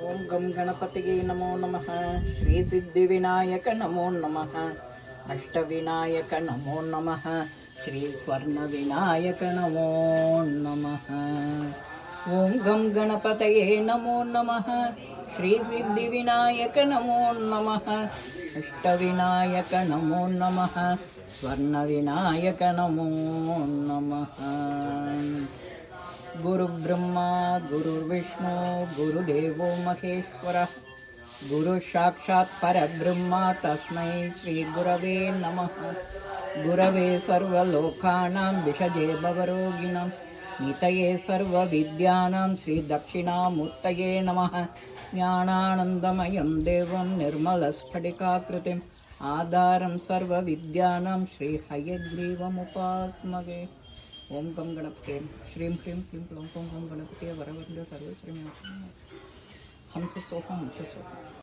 ओं गं गणपतये नमो नमः। श्री सिद्धिविनायक नमो नमः। अष्टविनायक नमो नमः। श्री स्वर्णविनायक नमो नमः। ओं गं गणपतये नमो नमः। श्री सिद्धिविनायक नमो नमः। अष्टविनायक नमो नमः। स्वर्णविनायक नमो नमः। गुरुब्रह्मा गुरुर्विष्णु गुरुदेवो महेश्वरः। गुरु साक्षात् परब्रह्म तस्मै श्री गुरवे नमः। गुरवे सर्वलोकानां विषजे भवरोगिणां नितये सर्वविद्यानां श्री दक्षिणामूर्तये नमः। ज्ञानानन्दमयं देवं निर्मलस्फटिकाकृतिम् आधारं सर्वविद्यानां श्री हयग्रीवमुपास्महे। ओं गं गणपते श्रीं ह्रीं क्लीं क्लौं गं गणपते वरवरद सर्वश्रीं हंससोहं हंससोहं।